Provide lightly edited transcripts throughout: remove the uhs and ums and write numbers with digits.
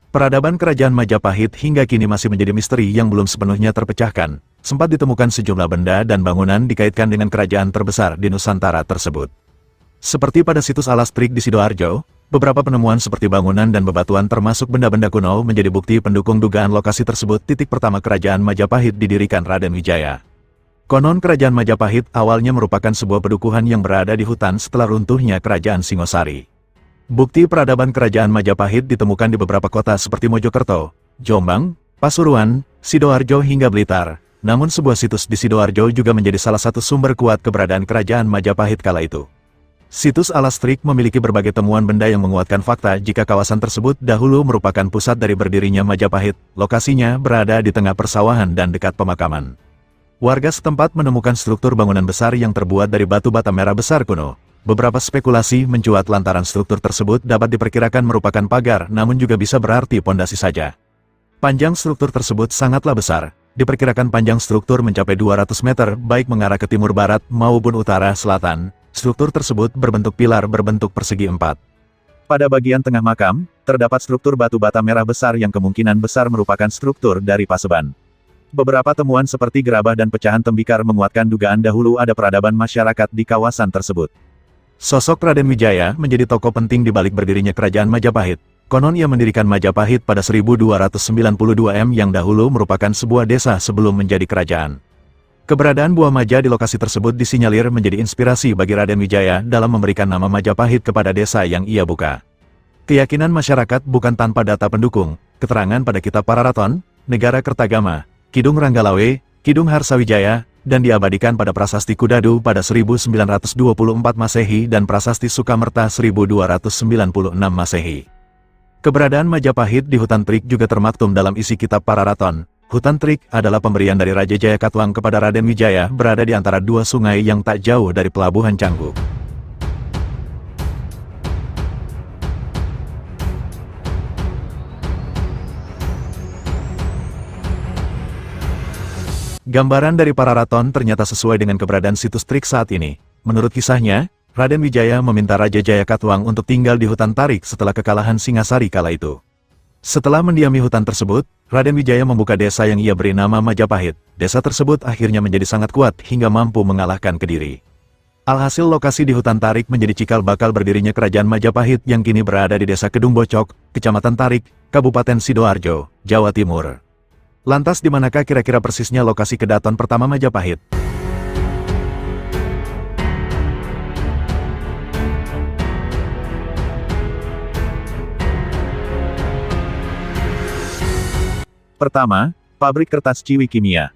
Peradaban kerajaan Majapahit hingga kini masih menjadi misteri yang belum sepenuhnya terpecahkan. Sempat ditemukan sejumlah benda dan bangunan dikaitkan dengan kerajaan terbesar di Nusantara tersebut. Seperti pada situs Alastrik di Sidoarjo, beberapa penemuan seperti bangunan dan bebatuan termasuk benda-benda kuno menjadi bukti pendukung dugaan lokasi tersebut titik pertama kerajaan Majapahit didirikan Raden Wijaya. Konon kerajaan Majapahit awalnya merupakan sebuah pedukuhan yang berada di hutan setelah runtuhnya kerajaan Singosari. Bukti peradaban kerajaan Majapahit ditemukan di beberapa kota seperti Mojokerto, Jombang, Pasuruan, Sidoarjo hingga Blitar. Namun sebuah situs di Sidoarjo juga menjadi salah satu sumber kuat keberadaan kerajaan Majapahit kala itu. Situs Alastrik memiliki berbagai temuan benda yang menguatkan fakta jika kawasan tersebut dahulu merupakan pusat dari berdirinya Majapahit. Lokasinya berada di tengah persawahan dan dekat pemakaman. Warga setempat menemukan struktur bangunan besar yang terbuat dari batu bata merah besar kuno. Beberapa spekulasi mencuat lantaran struktur tersebut dapat diperkirakan merupakan pagar namun juga bisa berarti pondasi saja. Panjang struktur tersebut sangatlah besar, diperkirakan panjang struktur mencapai 200 meter baik mengarah ke timur barat maupun utara selatan. Struktur tersebut berbentuk pilar berbentuk persegi 4. Pada bagian tengah makam, terdapat struktur batu bata merah besar yang kemungkinan besar merupakan struktur dari Paseban. Beberapa temuan seperti gerabah dan pecahan tembikar menguatkan dugaan dahulu ada peradaban masyarakat di kawasan tersebut. Sosok Raden Wijaya menjadi tokoh penting di balik berdirinya kerajaan Majapahit. Konon ia mendirikan Majapahit pada 1292 yang dahulu merupakan sebuah desa sebelum menjadi kerajaan. Keberadaan Buah Maja di lokasi tersebut disinyalir menjadi inspirasi bagi Raden Wijaya dalam memberikan nama Majapahit kepada desa yang ia buka. Keyakinan masyarakat bukan tanpa data pendukung, keterangan pada kitab Pararaton, Negara Kertagama, Kidung Ranggalawe, Kidung Harsawijaya, dan diabadikan pada Prasasti Kudadu pada 1924 Masehi dan Prasasti Sukamerta 1296 Masehi. Keberadaan Majapahit di Hutan Trik juga termaktum dalam isi kitab Pararaton. Hutan Trik adalah pemberian dari Raja Jayakatwang kepada Raden Wijaya berada di antara dua sungai yang tak jauh dari Pelabuhan Canggu. Gambaran dari Pararaton ternyata sesuai dengan keberadaan situs Trik saat ini. Menurut kisahnya, Raden Wijaya meminta Raja Jayakatwang untuk tinggal di hutan Tarik setelah kekalahan Singasari kala itu. Setelah mendiami hutan tersebut, Raden Wijaya membuka desa yang ia beri nama Majapahit. Desa tersebut akhirnya menjadi sangat kuat hingga mampu mengalahkan Kediri. Alhasil lokasi di hutan Tarik menjadi cikal bakal berdirinya kerajaan Majapahit yang kini berada di Desa Kedung Bocok, Kecamatan Tarik, Kabupaten Sidoarjo, Jawa Timur. Lantas di manakah kira-kira persisnya lokasi kedaton pertama Majapahit? Pertama, pabrik kertas Ciwi Kimia.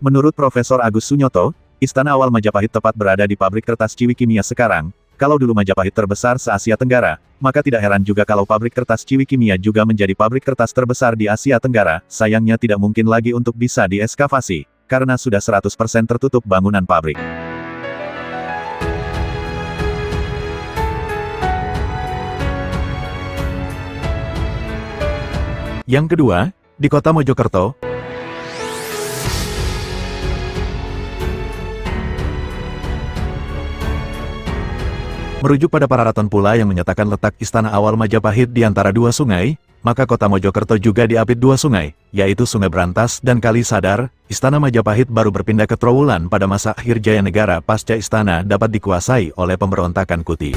Menurut Profesor Agus Sunyoto, istana awal Majapahit tepat berada di pabrik kertas Ciwi Kimia sekarang. Kalau dulu Majapahit terbesar se-Asia Tenggara, maka tidak heran juga kalau pabrik kertas Ciwi Kimia juga menjadi pabrik kertas terbesar di Asia Tenggara. Sayangnya tidak mungkin lagi untuk bisa dieskavasi, karena sudah 100% tertutup bangunan pabrik. Yang kedua, di kota Mojokerto, merujuk pada Pararaton pula yang menyatakan letak istana awal Majapahit di antara dua sungai, maka kota Mojokerto juga diapit dua sungai, yaitu Sungai Brantas dan Kali Sadar. Istana Majapahit baru berpindah ke Trowulan pada masa akhir Jaya Negara pasca istana dapat dikuasai oleh pemberontakan Kuti.